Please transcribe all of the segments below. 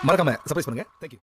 மறக்காம சர்ப்ரைஸ் பண்ணுங்க. தேங்க்யூ.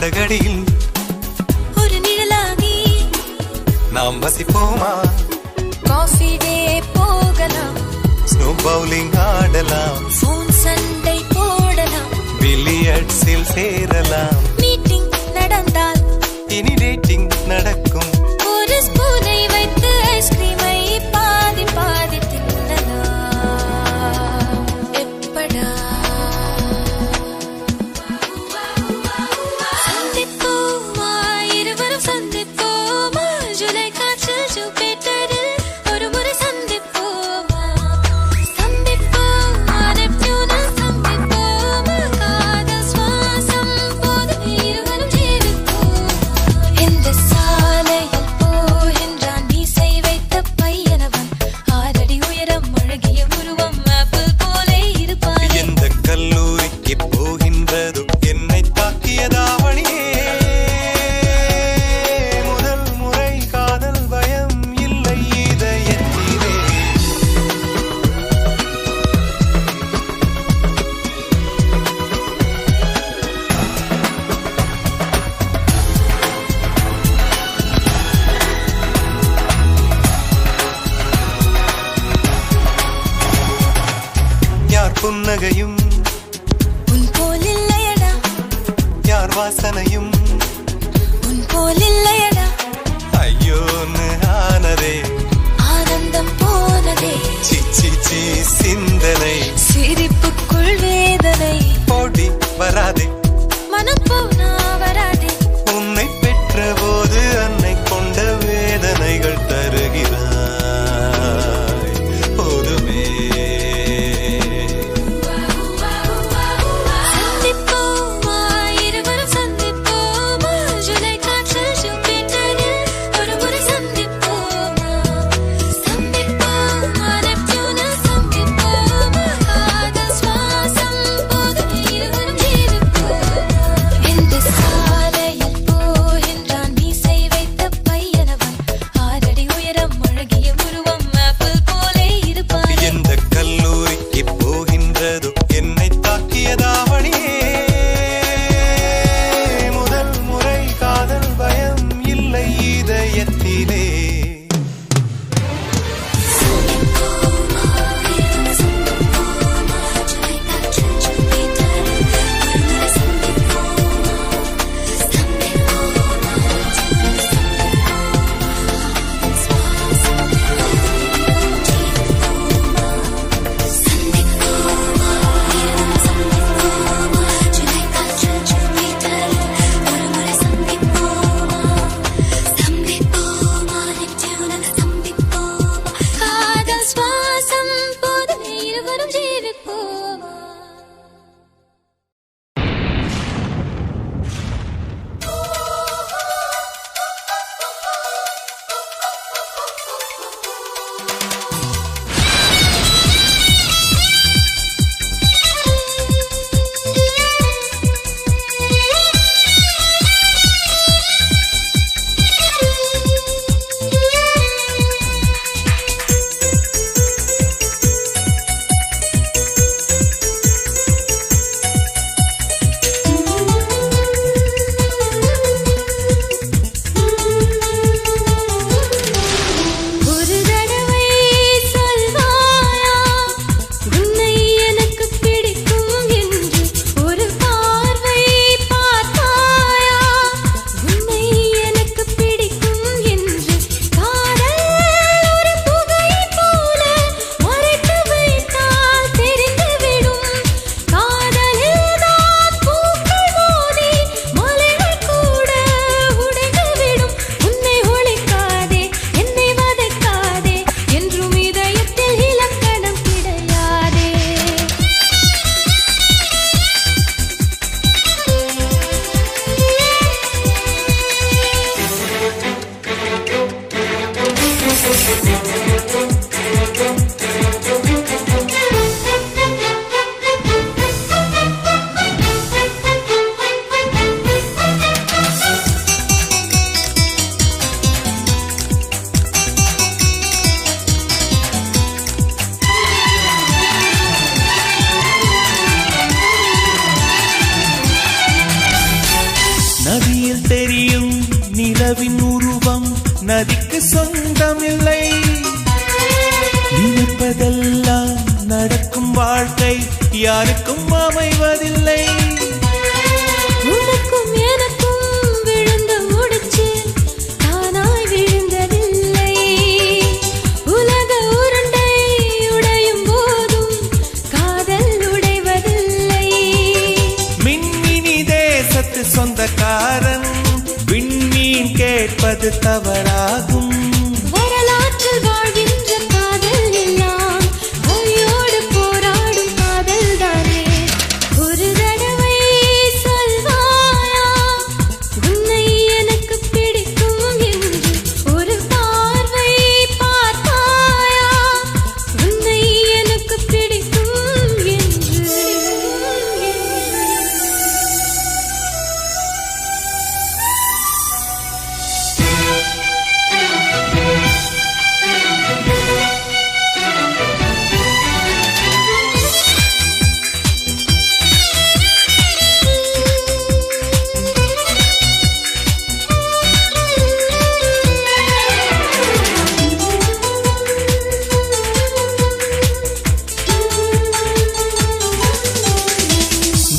சிறகடியில் ஒரு நிழலாகி நாம் வசிப்போமா? காஃபி டே போகலாம், ஸ்னோ பவுலிங் ஆடலாம், ஃபோன் சண்டை போடலாம், பில்லியர்ட்ஸில் சேரலாம். மீட்டிங் நடந்தால் இனி டேட்டிங் நடக்கும். ஒரு ஸ்பூனை வைத்து ஐஸ்கிரீமை பாதி பாதி தின்னலாம். எப்படா சந்திப்போமா, இருவரும் சந்திப்போமா, ஜூலை காற்றில் ஜூபிட்டரில் ஒரு முறை சந்திப்போமா, சந்திப்போமா, நெப்டியூனில் சந்திப்போமா, காதல் சுவாசம் போதும் இருவரும் ஜீவிப்போமா. இந்த சாலையில் போகின்றான் மீசை வைத்த பையனவன், 6 அடி உயரம், அழகிய உருவம், ஆப்பிள் போலே இருப்பான். எந்த கல்லூரிக்கு போகின்றதோ என்னை தாக்கியதாவணியே, முதல் முறை காதல் பயம் இல்லை இதயத்திலே. யார் புன்னகையும் உன் போல் இல்லையடா, யார் வாசனையும் உன் போல் இல்லையடா, ஐயோன்னு ஆனதே. ஆனந்தம் போனதே, சிச்சி சி சிந்தனை சிரிப்புக்குள் வேதனை, போடி வராதே. மனம் போனா வராதே. உன்னை பெற்ற போது அன்னை கொண்ட வேதனைகள் தருகிறாய் போதுமே. சந்திப்போமா, இருவரும் சந்திப்போமா, ஜூலை காற்றில் ஜூபிட்டரில் ஒரு முறை சந்திப்போமா, சந்திப்போமா, நெப்டியூனில் சந்திப்போமா, காதல் சுவாசம் போதும் இருவரும் ஜீவிப்போமா. இந்த நிலவின் உருவம் நதிக்கு சொந்தமில்லை. நினைப்பதெல்லாம் நடக்கும் வாழ்க்கை யாருக்கும் அமைவதில்லை. உனக்கும் எனக்கும் விழுந்த முடிச்சு தானாய் விழுந்ததில்லை. உலக உருண்டை உடையும் போதும் காதல் உடைவதில்லை. மின்மினி தேசத்து சொந்தக்காரன் விண்மீன் கேட்பது தவறாகும். வரலாற்றில் வாழ்கின்ற காதல் எல்லாம் பொய்யோடு போராடும் காதல் தானே. ஒரு தடவை சொல்வாயா உன்னை எனக்கு பிடிக்கும் என்று. ஒரு பார்வை பார்த்தாயா உன்னை எனக்கு பிடிக்கும் என்று.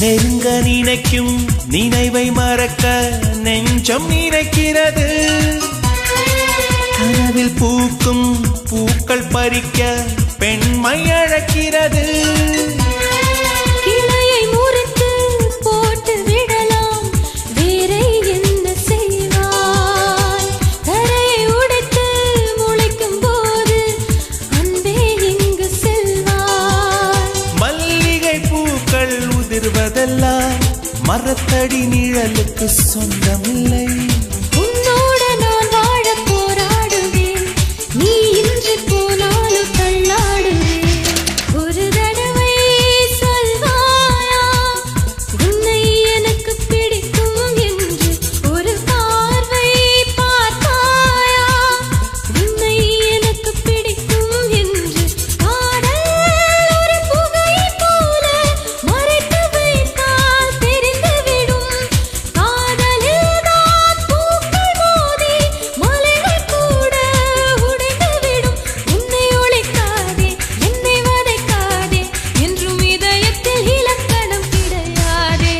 நெருங்க நினைக்கும் நினைவை மறக்க நெஞ்சம் நினைக்கிறது. கனவில் பூக்கும் பூக்கள் பறிக்க பெண்மை அழைக்கிறது. கிளையை முறித்து போட்டு விடலாம் வேறே என்ன செய்வாய். தரையை உடைத்து முளைக்கும் போது அன்பே இங்கு செல்வாய். மல்லிகை பூக்கள் உதிர்வதெல்லாம் மரத்தடி நிழலுக்கு சொந்தமில்லை. உன்னோடு நான் வாழ போராடுவேன். நீ இன்று போனாலும் தள்ளாடுவேன். ஒரு தடவை சொல்வாயா உன்னை எனக்கு பிடிக்கும் என்று. ஒரு பார்வை பார்த்தாயா உன்னை எனக்கு பிடிக்கும் என்று. காதல் ஒரு புகை போல மறைத்து வைத்தால் தெரிந்துவிடும். காதலில் தான் பூக்கள் மோதி மலைகள் கூட உடைந்துவிடும். உன்னை ஒழிக்காதே என்னை வதைக்காதே என்றும் இதயத்தில் இலக்கணம் கிடையாதே.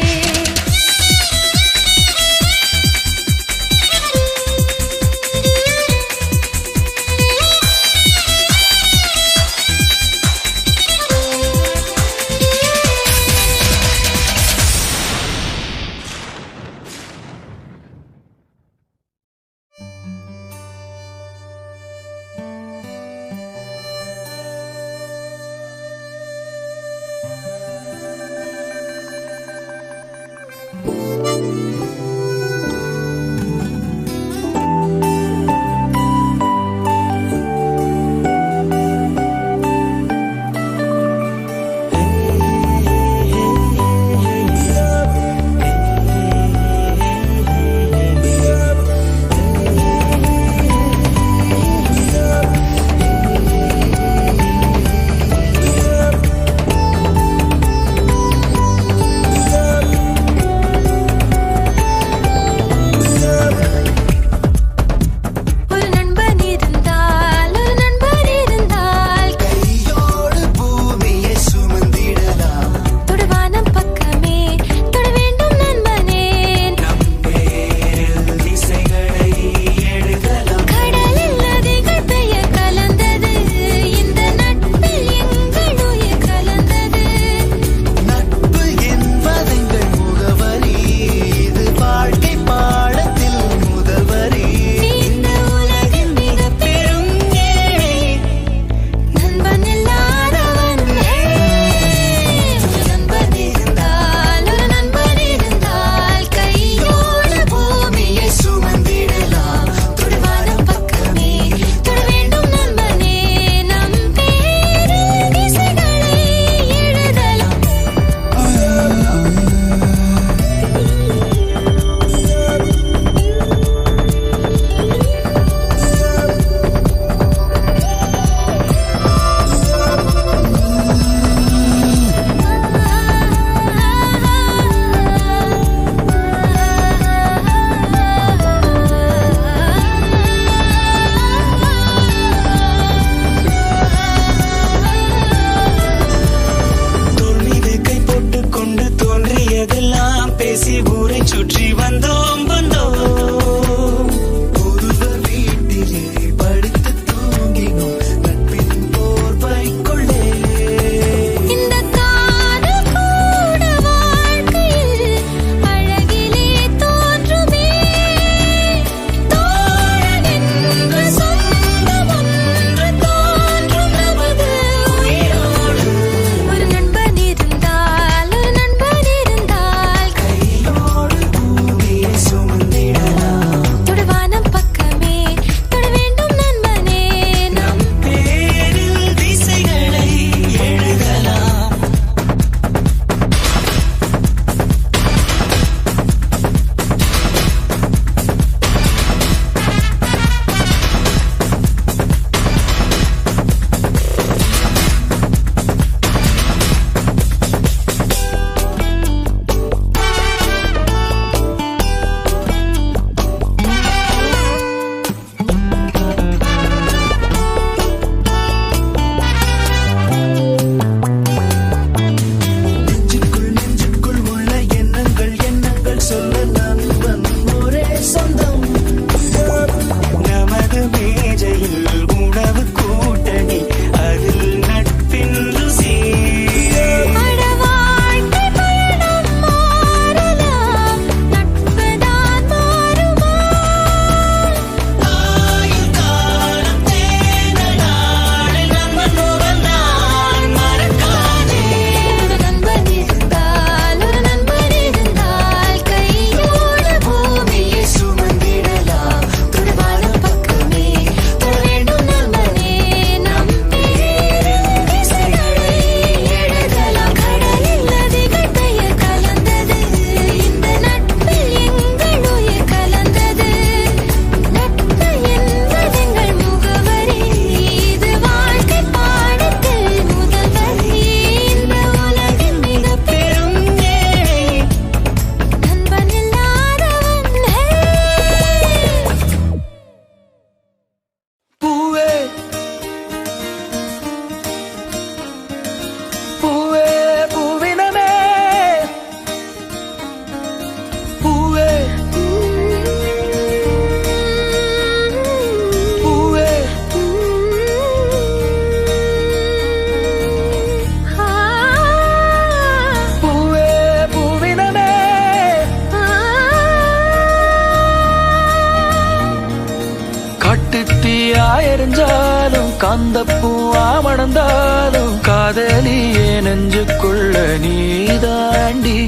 காந்தப்பூவா மணந்தாலும் காதலியே நெஞ்சுக்குள்ள நீதாண்டி.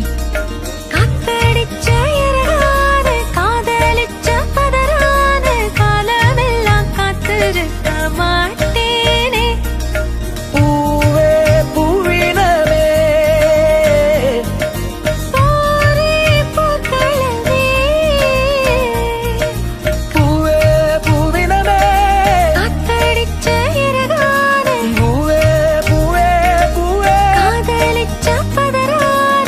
காத்தடிச்ச இரவான காதலிச்ச பதறான காலமெல்லாம் காத்திருக்க மாட்டேனே. பூவே பூவினமே போரே பூக்களவே பூவே பூவினமே காத்தடிச்ச இரவான பூவே பூவே பூவே காதலிச்ச பதறான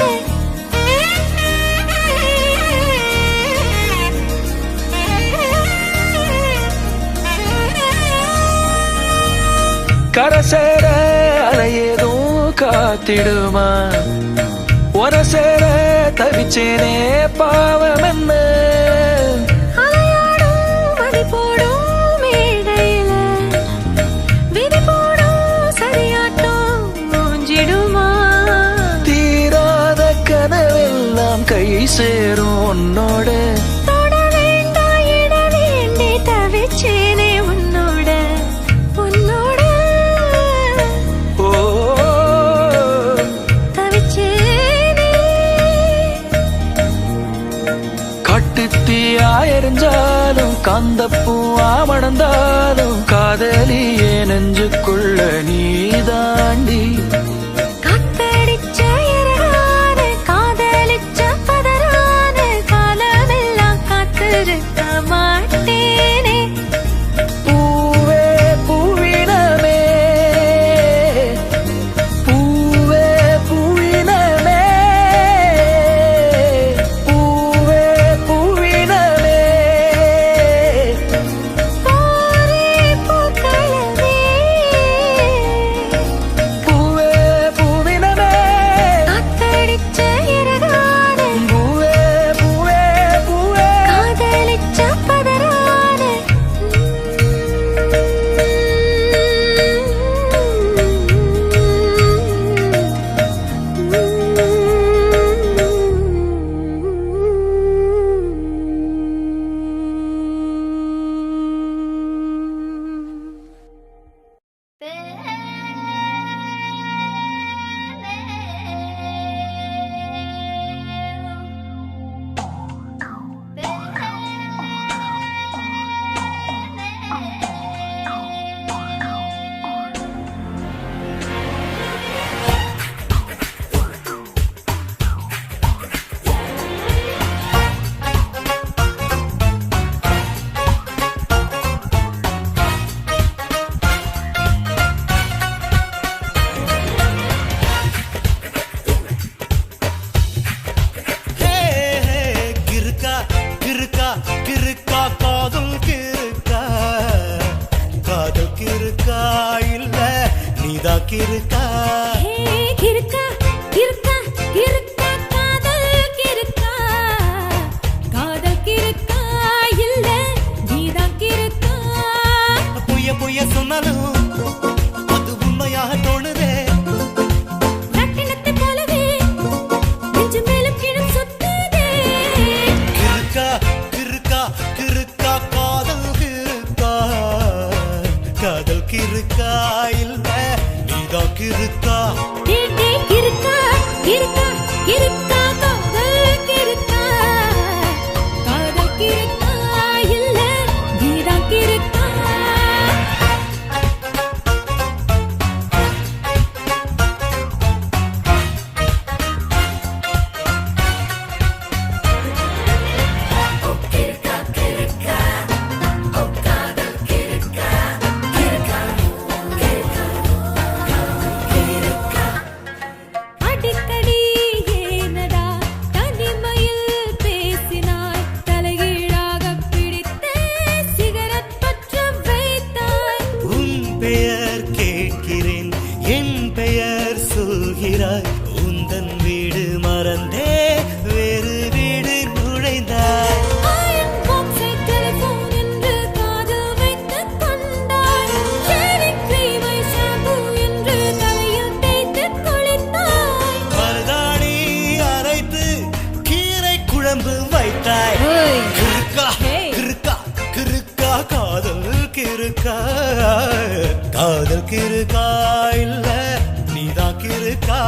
கரசேர அலையேதும் காத்திடுமா ஒரசேர தவிச்சேனே பாவம் என்ன. அலையாடும் மதி போடும் மேடையில விதி போடும் சரியாட்டம் மூஞ்சிடுமா. தீராத கனவெல்லாம் கை சேரும் உன்னோட. தொட வேண்டாம் இட வேண்டி தவிச்சேனே உன்னோட உன்னோட ஓ தவிச்சேனே. காட்டுத்தீயா எரிஞ்சாலும் காந்தப்பூவா மணந்தாலும் காதலியே நெஞ்சுக்குள்ள நீதாண்டி. காத்தடிச்ச இரவான காதலிச்ச பதறான காலமெல்லாம் காத்திருக்க மாட்டேனே. பூவே பூவினமே பூவே பூவினமே பூவே பூவினமே போரே பூக்களவே பூவே பூவினமே காத்தடிச்ச இரவான பூவே பூவே பூவே காதலிச்ச பதறான கிறுக்கா கிறுக்கா கிறுக்கா காதல் கிறுக்கா காதல் கிறுக்கா இல்ல நீதா கிறுக்கா. ஹே கிறுக்கா கிறுக்கா கிறுக்கா காதல் கிறுக்கா காதல் கிறுக்கா இல்ல நீதான் கிறுக்கா. பொய்ய பொய்ய சொன்னாலும் அது உண்மையாக தோணுதே. ரட்டினத்தை போலவே நெஞ்சு மேலும் கீழும் சுத்துதே. கிறுக்கா கிறுக்கா கிறுக்கா காதல் கிறுக்கா காதல் கிறுக்கா இல்ல நீதா கிறுக்கா. டே டே கிறுக்கா கிறுக்கா கிறுக்கா காதல் கிறுக்கா காதல் கிறுக்கா இல்ல நீதான் கிறுக்கா. அடிக்கடி ஏனடா தனிமையில் பேசினாய் தலைகீழாக பிடித்தே சிகரெட் பற்ற வைத்தாய். உன் பெயர் கேட்கிறேன் என் பெயர் சொல்கிறாய். உந்தன் வீடு மறந்தே வேறு வீடு நுழைந்தாய். அயன் பாக்ஸை டெலிபோன் என்று காதில் வைத்துக் கொண்டாய். ஷேவிங் கிரீமை ஷாம்பு என்று தலையில் தேய்த்துக் குளித்தாய். மருதாணி அரைத்து கீரை குழம்பு வைத்தாய். கிறுக்கா கிறுக்கா கிறுக்கா காதல் கிறுக்கா காதல் கிருக்கா இல்ல நீதான் கிருக்கா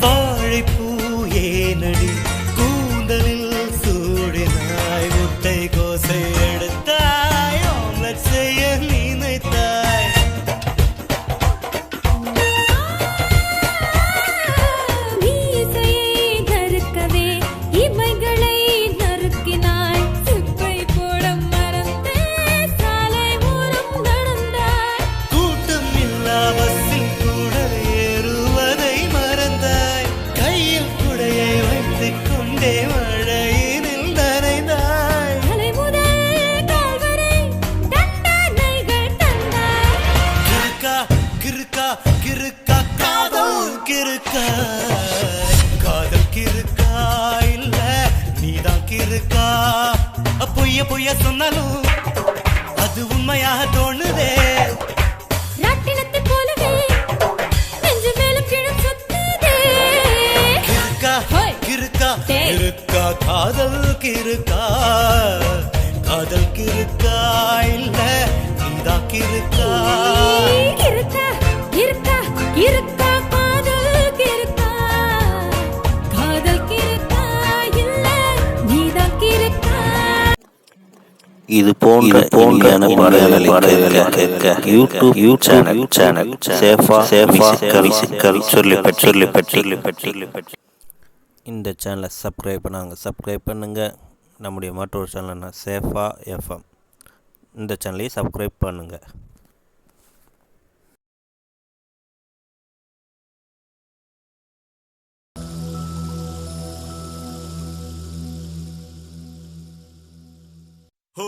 வாழைப்பூ ஏனடி கூந்தலில் சூடினாய் முட்டை கோசை எடுத்தாய் ஆம்லெட் செய்ய நினைத்தாய் மீசையை நறுக்கவே இமைகளை நறுக்கினாய் சுப்பை போட மறந்தே சாலை ஓரம் நடந்தாய் கூட்டம் இல்லா பஸ்ஸில் கூட ஏறுவதை மறந்தாய் கையில் குடையை வைத்துக் கொண்டே மழையினில் நனைந்தாய் தலை முதல் கால் வரை தண்டனைகள் தந்தாய் கிறுக்கா கிறுக்கா கிறுக்கா காதல் கிறுக்கா காதல் கிறுக்கா இல்ல நீதான் கிறுக்கா பொய்ய பொய்ய சொன்னாலும் அது உண்மையாக தோணுதே ராட்டினத்தை போலவே நெஞ்சு மேலும் கீழும் சுத்துதே கிறுக்கா ஹோய். கிறுக்கா டேய். கிறுக்கா காதல் கிறுக்கா காதல் கிறுக்கா இல்ல நீதான் கிறுக்கா இருக்கா இருக்கா இருக்கா காதல் கிறுக்கா காதல் கிறுக்கா இல்ல நீதான் கிறுக்கா இது போன்ற பாடல்களை கேட்க யூடியூப் சேனல் சேஃபா மியூசிக்கல் சொல்லி பெற்று இந்த சேனலை சப்ஸ்கிரைப் பண்ணுங்க நம்முடைய மற்றொரு சேனல்னா சேஃபா எஃப்எம் இந்த சேனலையும் சப்ஸ்கிரைப் பண்ணுங்க. ஓ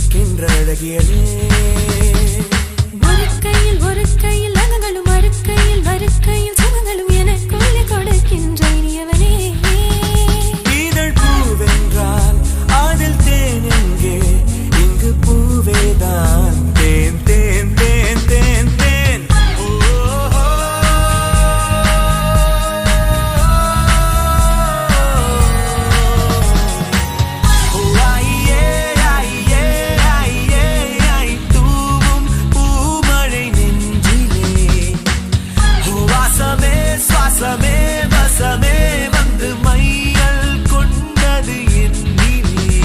கொடுக்கின்ற அழகியலே ஒரு கையில் அகங்களும் மறுக்கையில் சுகங்களும் எனக்குள்ளே கொடுக்கின்ற இனியவனே இதழ் பூவென்றால் அதில் தேன் எங்கே இங்கு பூவேதான் தேன் தேன் தேன் தேன் தேன் தூவும் பூமழை நெஞ்சிலே வாசமே சுவாசமே வசமே வந்து மையல் கொண்டது என்னிலே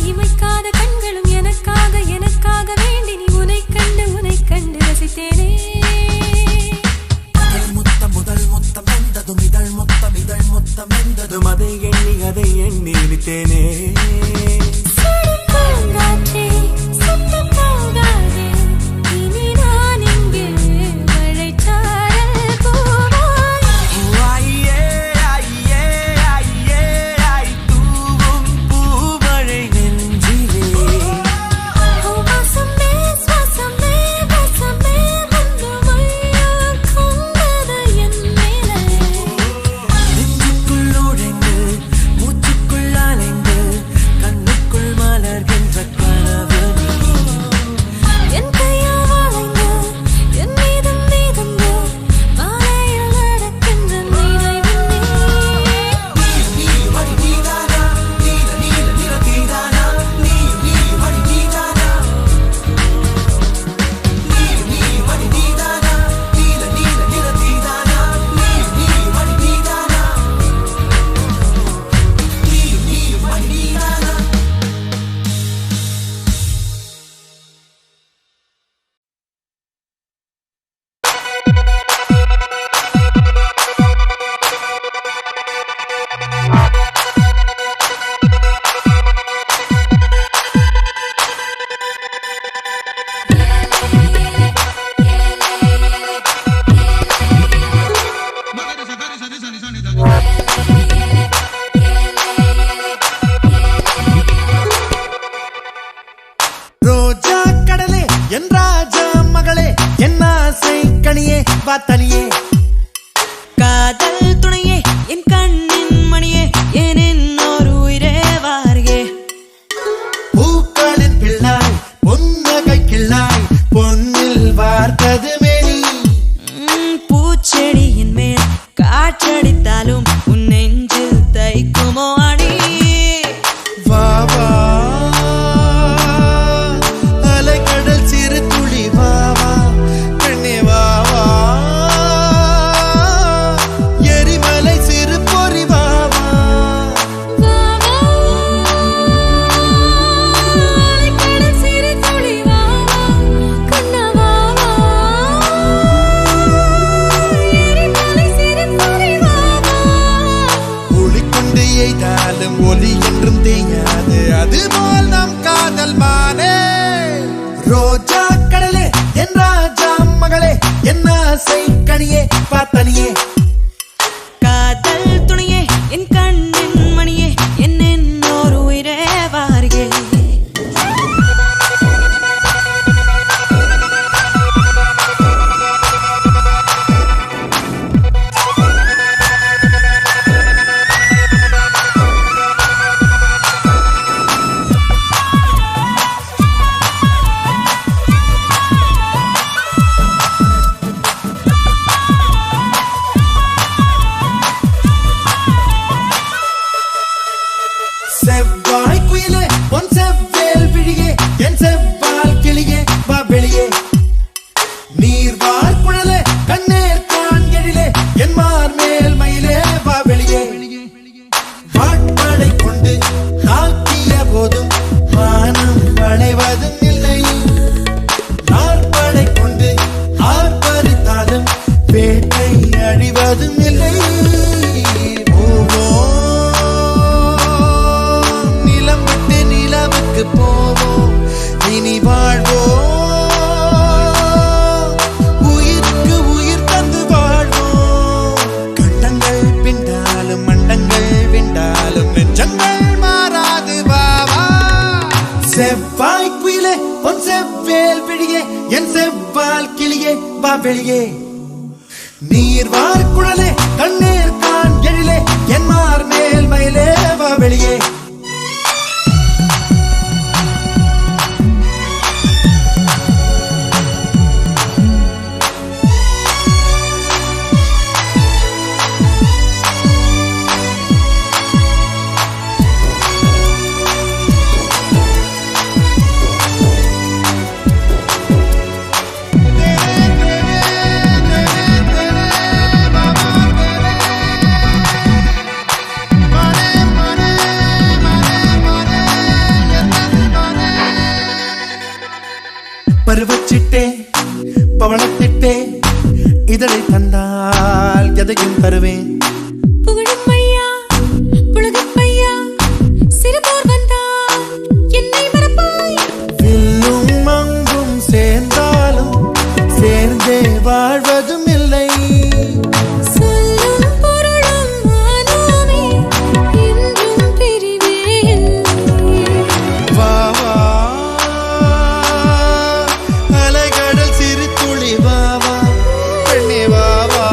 இமைக்காத கண்களும் எனக்காக வேண்டி நீ உனை கண்டு ரசித்தேனே முதல் முத்தம் வெந்ததும் இதழ் முத்தம் வெந்ததும் அதை எண்ணி நினைத்தேனே பூங்காற்றே சுத்த போகாதே இனி நான் இங்கே மழைச்சாரல் தூவும் பூமழை நெஞ்சிலே வாசமே சுவாசமே வசமே வந்து மையல் கொண்டது என் மேலே நெஞ்சுக்குள் நுழைந்து மூச்சுக்குள் அலைந்து கண்ணுக்குள் மலர்கின்ற கனவு என் கையால் வளைந்து என் மீதம் மாலையில் நடக்கின்ற நினைவு ரோஜா கடலே என் ராஜா மகளே என் ஆசை கனியே வா தனியே காதல் துணையே என் கண்ணின் மணியே என் இன்னொரு உயிரே வாரியே பூக்களின் பிள்ளாய் பொன்னகை கிள்ளாய் பொன்னில் வார்த்தது மேனி பூச்செடியின் மேல் காற்றடித்தாலும் உன் நெஞ்சில் தைக்குமோ அடி வா வா அலைக்கடல் சிறு துளி வா வா கண்ணே வா வா எரிமலை சிறு பொறி வா வா கடல் சிறு துளி வா கண்ணா வா எரிமலை சிறு பொறி வா ஒளிக்கொண்டு எய்தாலும் ஒலி என்றும் தேயாது அதுபோல் நம் காதல் மானே ரோஜா கடலே என் ராஜா மகளே என் ஆசை கனியே பார்த்தனியே காதல் துணையே என் கண்ணின் மணியே என் இன்னொரு உயிரே வாரியே பொன் செவ்வேல் விழியே என் செவ்வால் கிளியே வா வெளியே நீர் வார் குழலே கண்ணேர் கான் எழிலே என் மார் மேல் மயிலே வா வெளியே வாட்படை கொண்டு தாக்கிய போதும் வானம் வளைவதும் இல்லை நாற்படை கொண்டு ஆர்ப்பரித்தாலும் வேட்டை அழிவதும் இல்லை நிலம் விட்டு நிலவுக்கு போவோம் இனி வாழ்வோம் உயிருக்கு உயிர் தந்து வாழ்வோம் கண்டங்கள் பிண்டாலும் மண்டங்கள் விண்டாலும் நெஞ்சங்கள் மாறாது பாவா செவ்வாய் குயிலே பொன் செவ்வேல் விழியே என் செவ்வால் கிளியே வா வெளியே நீர் வார் குழலே கண்ணீர் கான் எழிலே என் மார் மேல் மயிலே வா வெளியே பருவச்சிட்டே பவளத்திட்டே இதழை தந்தால் எதையும் தருவேன் புகழும் ஐயா புலகப் பையா சிறுபோர் வந்தால் என்னை மறப்பாய் வில்லும் மங்கும் சேர்ந்தாலும் சேர்ந்தே வாழ்வதும் இல்லை சொல்லும் பொருளும் நானுமே என்றும் பிரிவே இல்லை வா வா அலைகடல் சிறு துளி வா வா பெண்ணே வா வா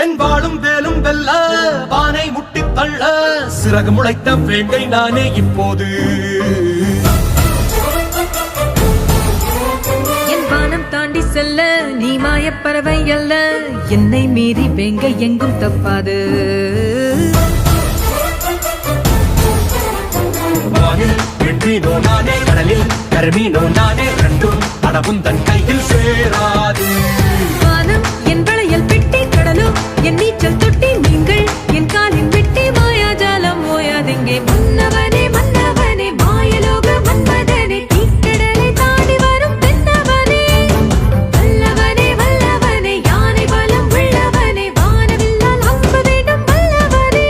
என் வாழும் வேலும் வெல்ல வானை முட்டி தள்ள சிறகு முளைத்த வேங்கை நானே இப்போது. என் வானம் தாண்டி செல்ல நீ மாயப்பறவை அல்ல, என்னை மீறி வேங்கை எங்கும் தப்பாது. வானில் வென்றீனோ நானே, கடலில் கருமீனோ நானே, ரெண்டும் அடவும் தன் கையில் சேராது. வானம் என் வளையல் பெட்டி, கடலும் என் நீச்சல் தொட்டி, நீங்கள் என் காலின் வெட்டி, மாயாஜாலம் ஓயாதெங்கே. மன்னவனே மன்னவனே மாயலோக மன்மதனே, தீக்கடலை தாண்டி வரும் தென்னவனே. வல்லவனே வல்லவனே யானை பலம் உள்ளவனே, வானவில்லால் அம்பு வேண்டும் வல்லவனே.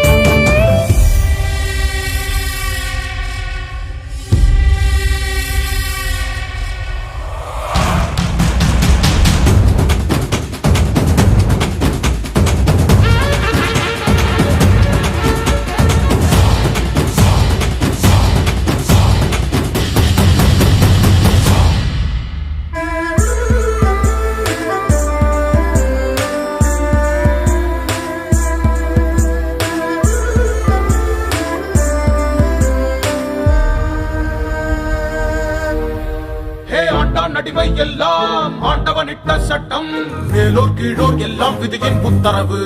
ஹே ஆண்டான் அடிமை எல்லாம் ஆண்டவனிட்ட சட்டம், மேலோர் கீழோர் எல்லாம் விதியின் உத்தரவு.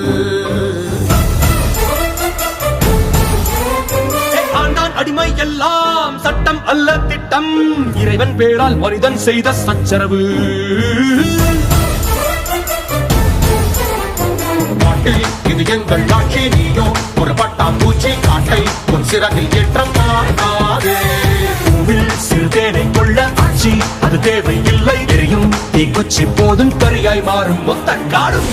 ஹே ஆண்டான் அடிமை எல்லாம் சட்டம் அல்ல திட்டம், இறைவன் பேரால் மனிதன் செய்த சச்சரவு. நாட்டில் இது எங்கள் ஆட்சி, நீயோ ஒரு பட்டாம்பூச்சி, காட்டை உன் சிறகில் ஏற்றம் மாட்டாதே. பூவில் சிறுதேனை கொள்ள ஆட்சி அது தேவையில்லை, எரியும் தீக்குச்சி போதும் கரியாய் மாறும் மொத்த நாடும்.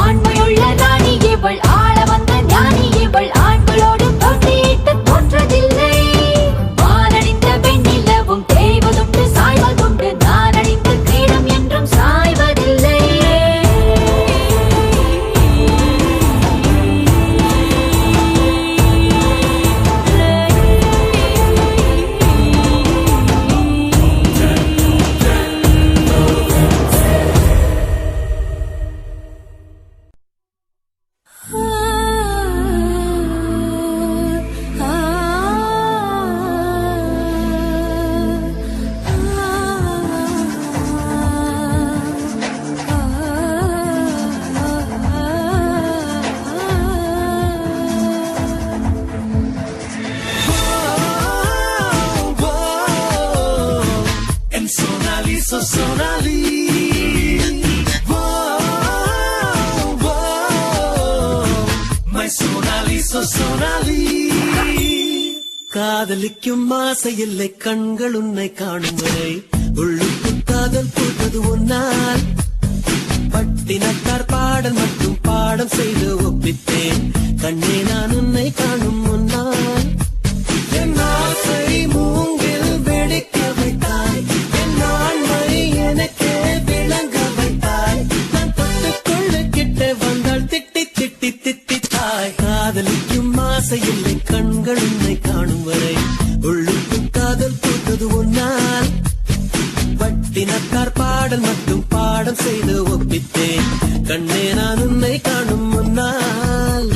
ஆண்மையுள்ள ராணி இவள், ஆள வந்த ஞானி இவள், ஆண்களோடு போட்டியிட்டு தோற்றதில்லை. வானடிந்த பெண்ணிலவும் தேய்வதுண்டு சாய்வதுண்டு, நான் அணிந்த கிரீடம் என்றும் சாய்வதில்லை. En Sonali, so Sonali. My Sonali, so Sonali. காதலிக்கும் ஆசை இல்லை, கண்கள் உன்னை காணும் வரை உள்ளுக்குள் காதல் பூத்தது உன்னால். பட்டினத்தார் பாடல் மட்டும் பாடம் செய்து ஒப்பித்தேன், கண்ணே நான் உன்னை காணும் முன்னால். என் ஆசை மூங்கில் வெடிக்க வைத்தாய், என் ஆண்மை எனக்கே விளங்க வைத்தாய். நான் தொட்டுக்கொள்ள கிட்ட வந்தால் திட்டி திட்டி திட்டித்தாய். காதலிக்கும் ஆசை இல்லை, கண்கள் உன்னை காணும் வரை உள்ளுக்குள் காதல் பூத்தது உன்னால். பட்டினத்தார் பாடல் மட்டும் பாடம் செய்து ஒப்பித்தேன், கண்ணே நான் உன்னை காணும் முன்னால்.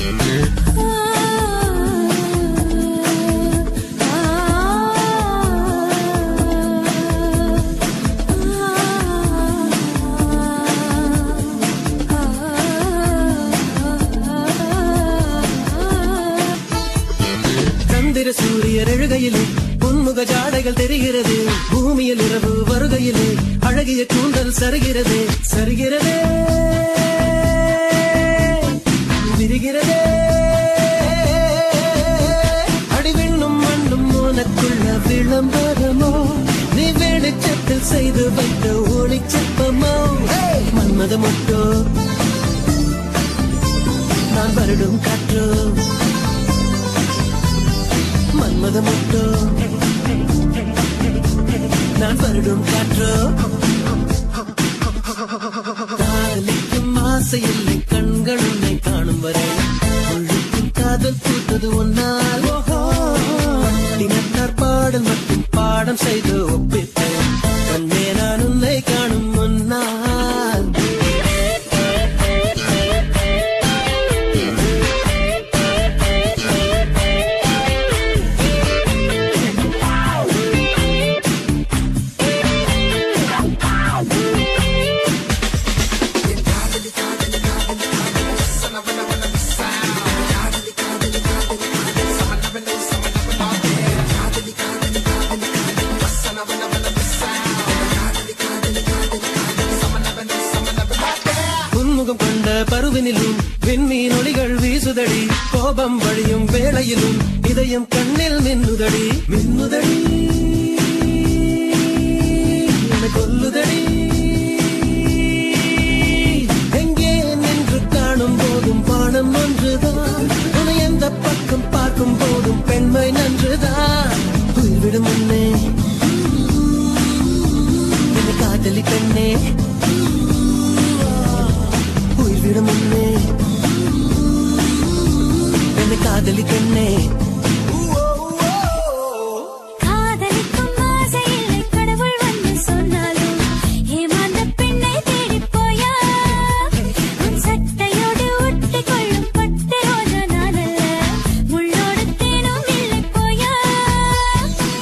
சந்திர சூரியர் எழுகையிலே பொன்முக ஜாடைகள் தெரிகிறது, பூமியில் இரவு வருகையிலே அழகிய கூந்தல் சரிகிறதே சரிகிறதே விரிகிறதே. அடிவெண்ணும் மண்ணும் உனக்குள்ள விளம்பரமோ, நீ வெளிச்சத்தில் செய்து வைத்த ஒளிச்சப்பமோ. மன்மத மொட்டோ நான் வருடும் காற்றோ, மன்மத மொட்டோ நான் வருடும் காற்றோ. ஆசை இல்லை கண்கள் உன்னை காணும் வரை உள்ளுக்குள் காதல் பூத்தது ஒன்னால் தினத்தார் பாடல் மட்டும் பாடம் செய்து ஒப்பித்தேன் கண்ணே நான் உன்னை காணும் முன்னால் உன்முகம் கொண்ட பருவினிலும் விண்மீன் ஒளிகள் வீசுதடி கோபம் வழியும் வேளையிலும் இதயம் கண்ணில் மின்னுதடி மின்னுதடி என்னை கொல்லுதடி எங்கே நின்று காணும் போதும் பானம் ஒன்றுதான் உன்னை எந்த பக்கம் பார்க்கும் போதும் பெண்மை நன்றுதான் உயிர்விடும் முன்னே என்னை காதலி பெண்ணே உயிர்விடும் முன்னே என்னை காதலி பெண்ணே காதலிக்கும் ஆசை இல்லை கடவுள் வந்து சொன்னாலும் ஏமாந்த பெண்ணை தேடிப் போயா உன் சட்டையோடு ஒட்டிக் கொள்ளும் பட்டு ரோஜா நானல்ல முள்ளோடு தேனும் இல்லை போயா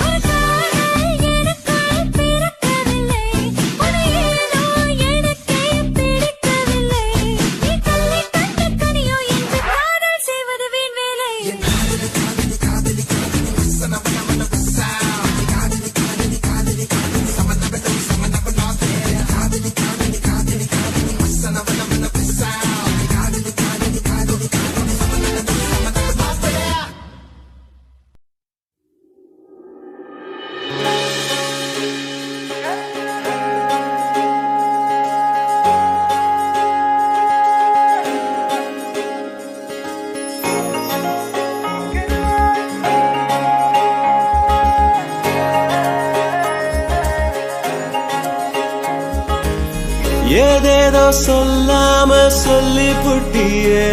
ஒரு காதல் எனக்குள் பிறக்கவில்லை உன்னை ஏனோ எனக்கே பிடிக்கவில்லை நீ கல்லை கண்ட கனியோ என்று காதல் செய்வது வீண் வேலை ஏதேதோ சொல்லாம சொல்லி புட்டியே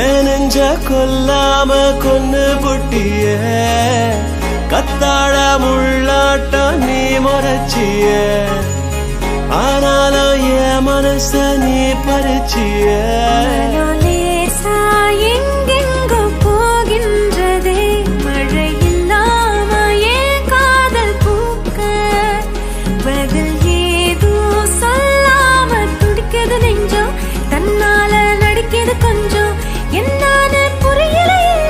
என் நெஞ்ச கொல்லாம கொன்னு புட்டியே கத்தாழ முள்ளாட்டம் நீ முறைச்சிய ஆனாலும் என் மனச நீ பறிச்சிய லேசா எங்கெங்கோ போகின்றதே மழை இல்லாம ஏன் காதல் பூக்க பதில் ஏதோ சொல்லாம துடிக்குது நெஞ்சம் தன்னால நடிக்குது கொஞ்சம் என்னான்னு புரியலையே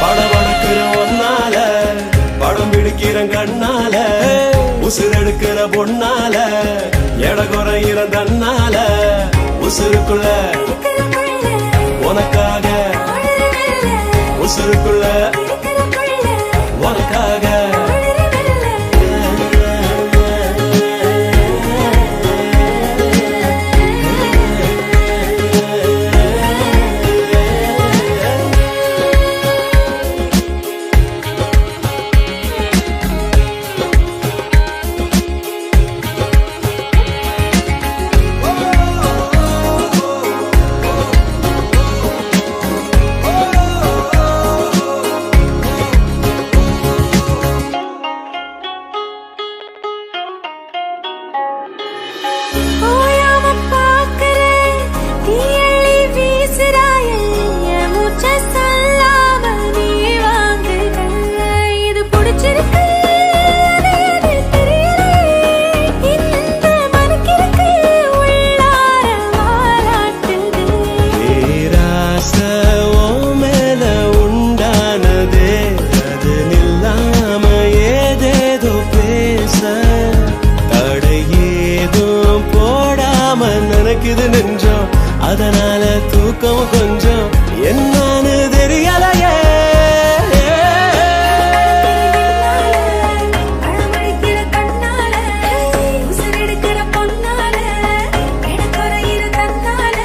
படபடக்கிற ஒன்னால படம் பிடிக்கிற கண்ணால உசுரெடுக்கிற பொண்ணால எட குறையிற தன்னால உசுருக்குள்ள உனக்காக உசுருக்குள்ள உனக்காக ஓயாம பாக்குறேன் தீயள்ளி வீசுறாயே என் மூச்ச சொல்லாம நீ வாங்குற இது பிடிச்சிருக்கு அது தெரியலையே இந்த மனக்கிற்கு உள்ளார வாலாட்டுது பேராச உன் மேல உண்டானதே அது நில்லாம ஏதேதோ பேச தடை ஏதும் போடாம நினைக்குது நெஞ்சம் அதனால தூக்கம் கொஞ்சம் என்னன்னு தெரியலையே அழமழிக்கிற கண்ணால உசுரெடுக்கிற பொன்னால எனக்குறையிற தன்னால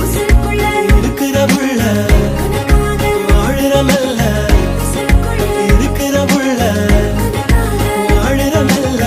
உசுருக்குள்ள இருக்கிற புள்ள உனக்காக வாழுற மெல்ல உசுருக்குள்ள இருக்கிற புள்ள வாழுற மெல்ல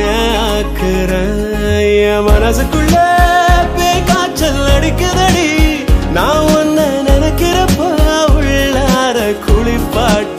ஏன் ஆக்குற என் மனசுக்குள்ள காய்ச்சல் அடிக்குதடி நான் உன்னை நினைக்கிறப்ப உள்ளார குளிப்பாட்டுற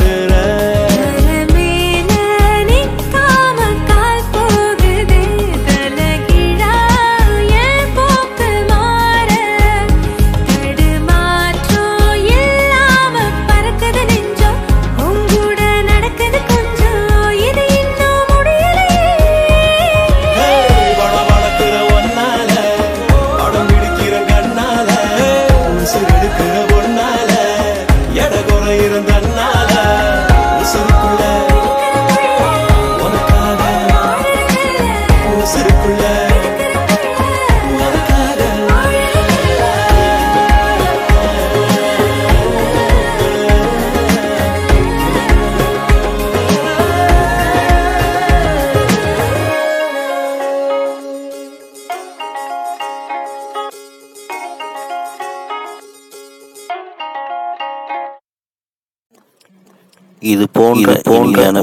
இது போன்ற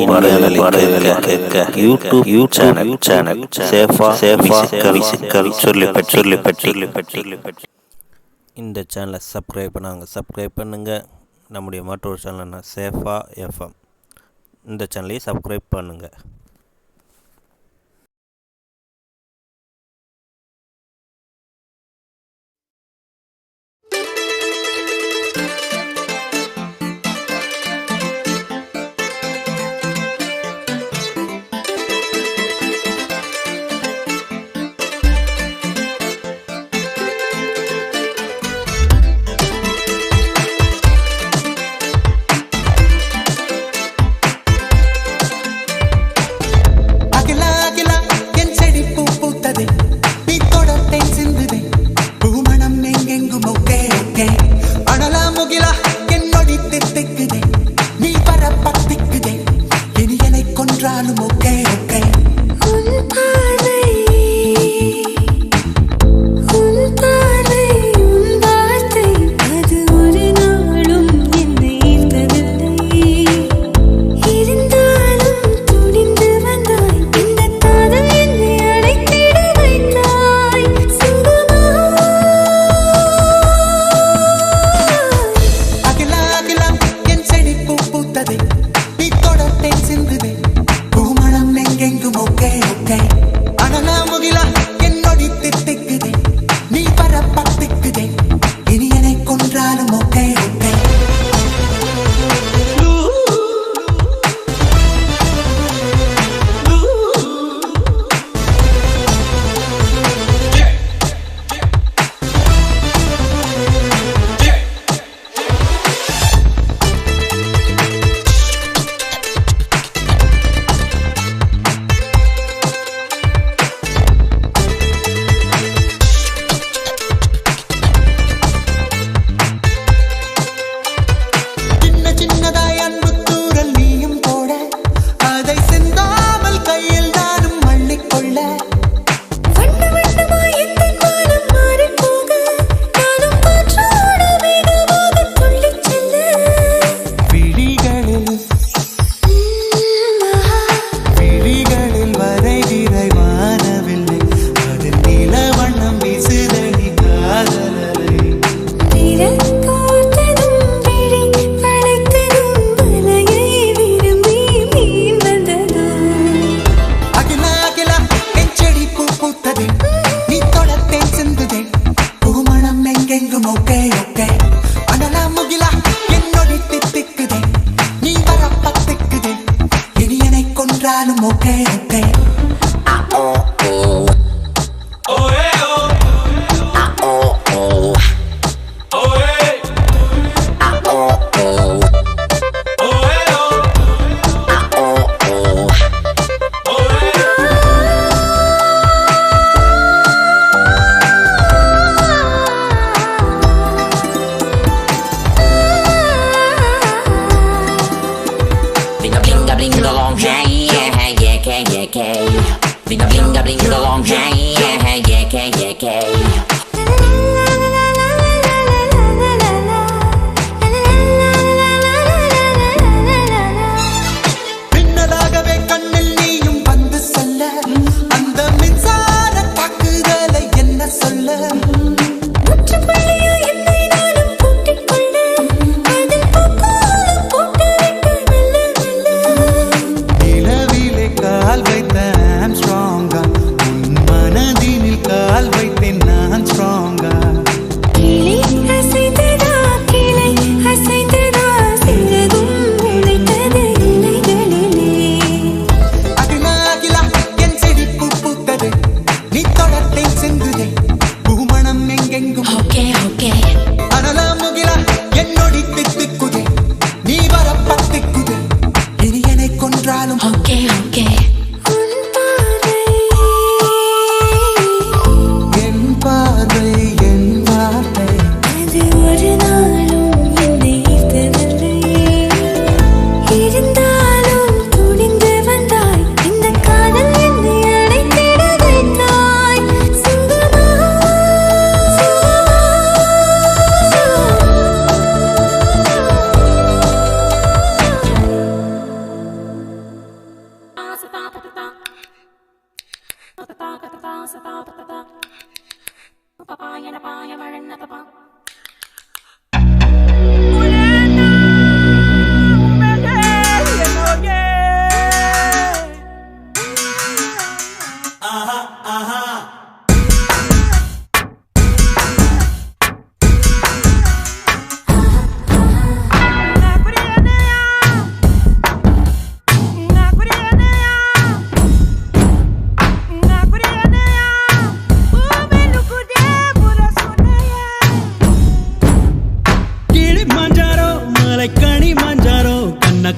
பாடல்களை கேட்க யூடியூப் சேனல் சேஃபா சொல்லி இந்த சேனலை சப்ஸ்கிரைப் பண்ணுங்க. நம்முடைய மற்றொரு சேனல்னா சேஃபா எஃப்எம், இந்த சேனலையும் சப்ஸ்கிரைப் பண்ணுங்க.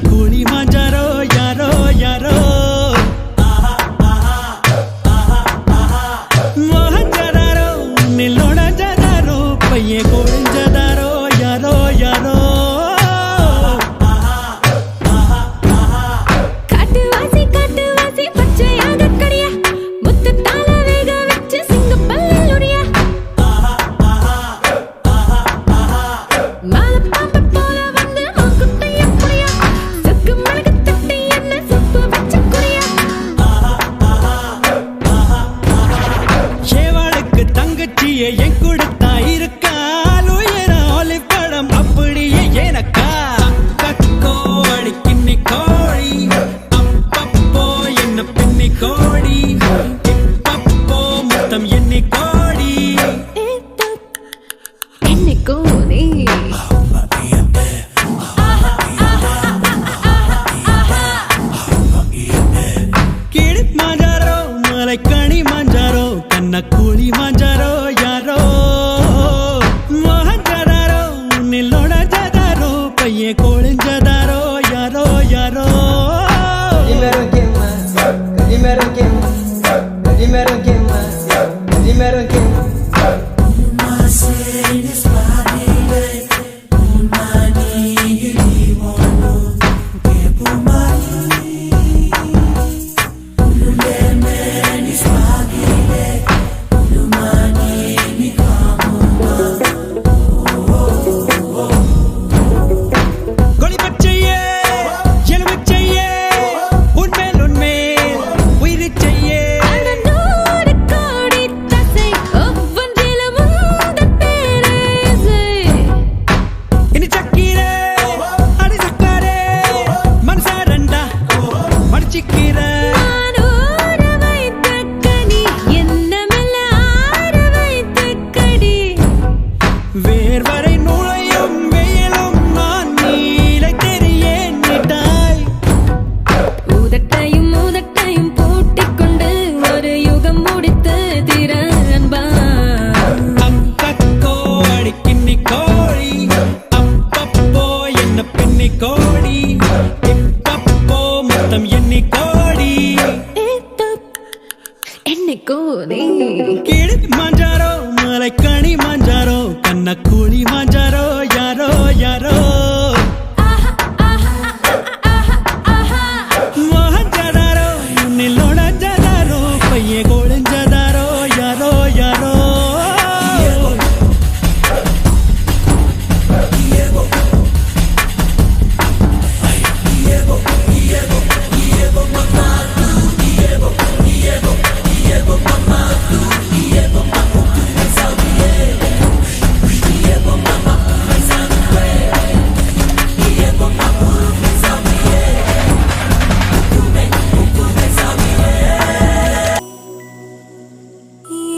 கூலி மாஞ்சாரோ யாரோ யாரோ மோகஞ்சதாரோ நில்லோட ஜதாரோ பைய கோழிஞ்சதாரோ யாரோ யாரோ காட்டுவாசி காட்டுவாசி பச்சையாக கடியா முத்து தாள வேக வச்சு சிங்க பல்லுரியா மால பாம்பு போல வந்து மூக்குத்தைய புரியா சுக்கு மழகு தட்டி என்ன சுப்பு வச்சு குறியா சேவாளுக்கு தங்கச்சியை என் கொடுத்தா இருக்கால் உயர ஒலி படம் அப்படியே எனக்கா கோழி கிண்ணி கோழி அப்பப்போ என்ன பின்னி கோடி இப்பப்போ மொத்தம் எண்ணி கோடி என்னைக்கோ நீ கிளி மாஞ்சாரோ மலைக்கணி மாஞ்சாரோ கண்ணக்கூலி மாஞ்சாரோ யாரோ மோகஞ்சதாரோ நில்லோட ஜதாரோ பைய கோழிஞ்சதாரோ யாரோ யாரோ கொடி பச்சையே எலுமிச்சையே உன்மேல் உன்மேல் உயிரிச் செய்யே அந்த 100 கோடி தசை ஒவ்வொன்றிலும் உந்தன் பேரேசை இனி சக்கீரே அடி சக்காரே மனசாரண்டா மடிச்சிக்கீரே நான் ஊற வைத்த கனி என்னமெல்ல ஆற வைத்த கடி வேர்வரை நுழையும் வெயிலும் நான் நீலை தெரியேன் நீட்டாய் ஊதட்டையும் பூட்டிக்கொண்டு ஒரு யுகம் முடித்து திற அன்பா அக்கோ அடி கிண்ணி கோழி அப்பப்போ என்ன பின்னி கோடி இப்பப்போ மொத்தம் எண்ணி கோடி என்னைக்கோ நீ கிளி மாஞ்சாரோ மலைக்கணி மாஞ்சாரோ கண்ணக்கூலி மாஞ்சாரோ யாரோ யாரோ மோகஞ்சதாரோ நில்லோட ஜதாரோ பைய கோழிஞ்சதாரோ யாரோ யாரோ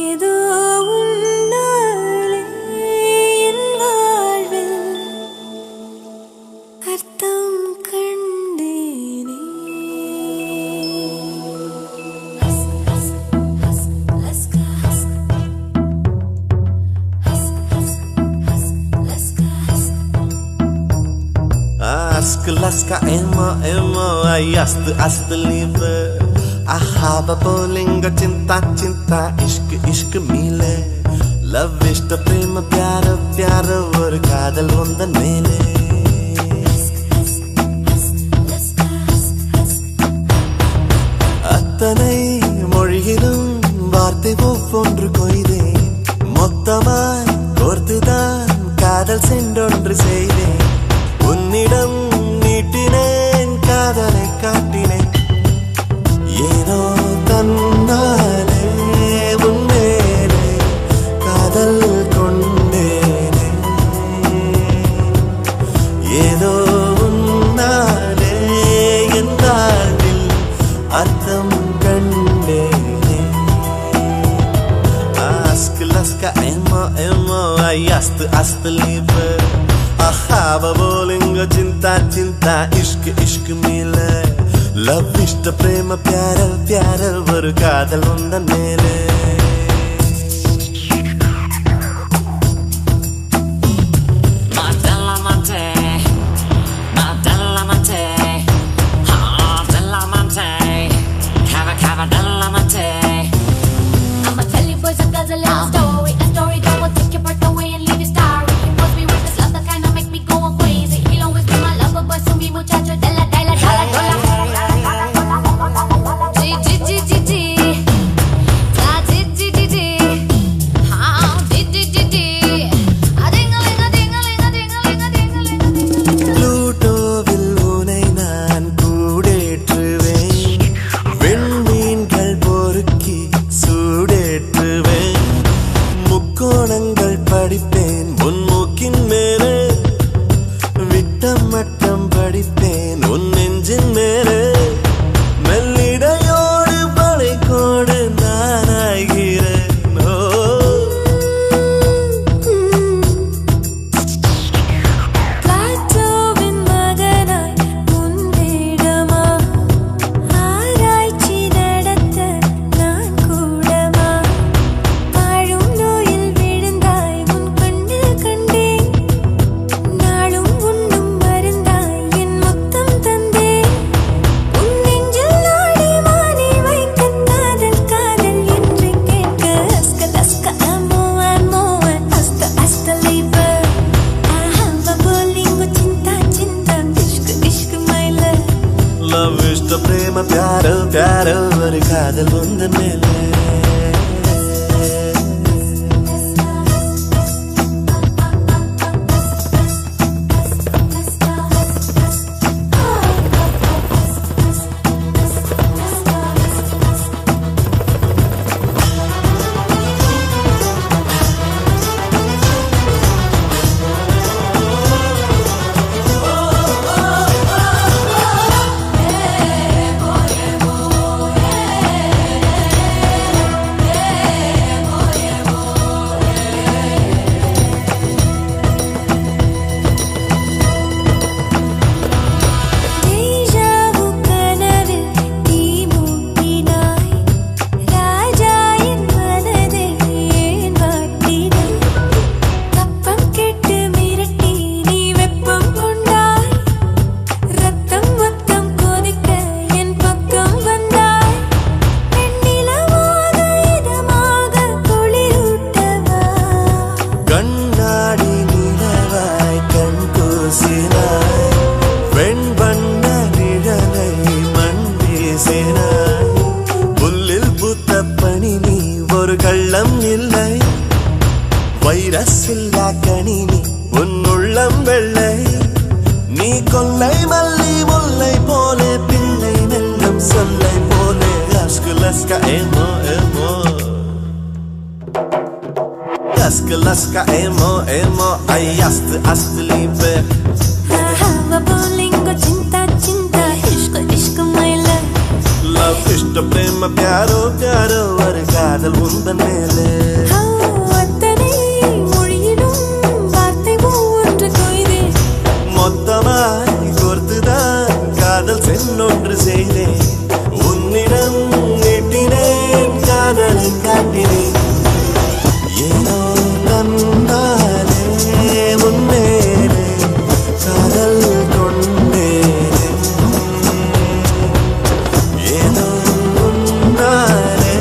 ஏதோ உன்னாலே என் வாழ்வில் அர்த்தம் கண்டேனே Laska Emma Emma Ast Ast Liebe Ahaba Bolinga Cinta Cinta Ishq Ishq Mile Love Ishta Prema Pyara Pyara Or Kadal Vandan Mele Attanai Mozhigilum Vaarthai Oppondru Koidhen Mottamai Korthudan Kadal Sendondru Seidhen உன்னிடம் நீட்டினேன் காதலை காட்டினேன் ஏனோ தன்னாலே laska emo ay ast liebe ahava bolingo cinta ishq mile love ishta prema pyara oru kaadal undan mele I'ma tell you boys and girls a little story. A story that will take your breath away and leave you starry. He must be with this love that kinda make me go crazy. He'll always be my lover, but soon mi muchacho de la dollar. Plutoவில் உனை நான் கூடேற்றுவேன் வெண்மீன்கள் பொறுக்கி சூடேற்றுவேன் முக்கோணங்கள் படிப்பேன் முன்மூக்கின் மேலே விட்டம் மட்டம் படிப்பேன் உன் நெஞ்சின் மேலே மெல்லிடையோடு படைக்கோடு நானாகிறேன் பிளாட்டோவின் மகனாய் உன் வேடமா ஆராய்ச்சி நடத்த நான் கூடமா வாழும் நோயில் விழுந்தாய் உன் கண்ணில் கண்டேன் நாளும் உண்ணும் மருந்தாய் என் முத்தம் தந்தேன் உன் நெஞ்சில் நாடி மாறி வைத்த காதல் என்று கேட்க அஸ்க அமோ அஸ்த லைபர் ahava bolingo cinta ishq my love love ishta prema pyara oru kaadal undan mele deja vu கனவில் தீ மூட்டினாய் ராஜா என் மனதை ஏன் வாட்டினாய் கப்பம் கெட்டு மிரட்டி நீ வெப்பம் கொண்டாய் ரத்தம் மொத்தம் கொதிக்க என் பக்கம் வந்தாய் வெண்ணிலவாக இதமாக குளிரூட்டவா கண்ணாடி நிலவாய் கண் கூசினாய் வெண்பண்ண நிழலை மண் வீசினாய் புல்லில் பூத்த பனி நீ ஒரு கள்ளம் இல்லை வைரஸில்லா கனி நீ உன் உள்ளம் வெள்ளை நீ கொல்லை மல்லி முல்லை போலே பிள்ளை நெல்லம் சொல்லை போலே அஸ்குலஸ்கா ஏமோ Laska emo ay ast liebe ahava bolingo cinta ishq my love love ishta prema pyaro oru kaadal undan mele அத்தனை மொழியிலும் வார்த்தை ஒன்று கொய்தே மொத்தமாய் கோர்த்துதான் காதல் சென்னொன்று செய்தேன் உன்னிடம் நீட்டினேன் காதலை காட்டினேன் ஏனோ தந்தானே உன்மேலே காதல் கொண்டேனே ஏனோ உன்னாலே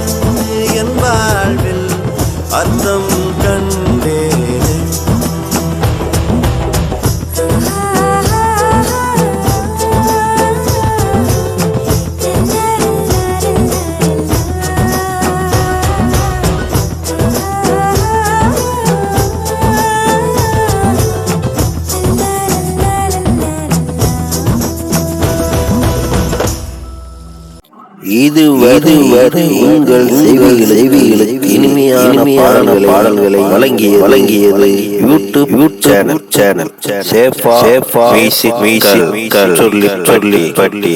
என் வாழ்வில் அர்த்தம் கண்டேனே இதுவரை உங்கள் செவிகளுக்கு இனிமையான பாடல்களை வழங்கியது யூடியூப் சேனல் சேஃபா மியூசிக் சொல்லி பட்டி.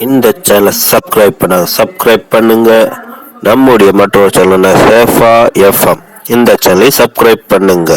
இந்த சேனலை சப்ஸ்கிரைப் பண்ணுங்க. நம்முடைய மற்றொரு சேனல் சேஃபா FM. இந்த சேனலை சப்ஸ்கிரைப் பண்ணுங்க.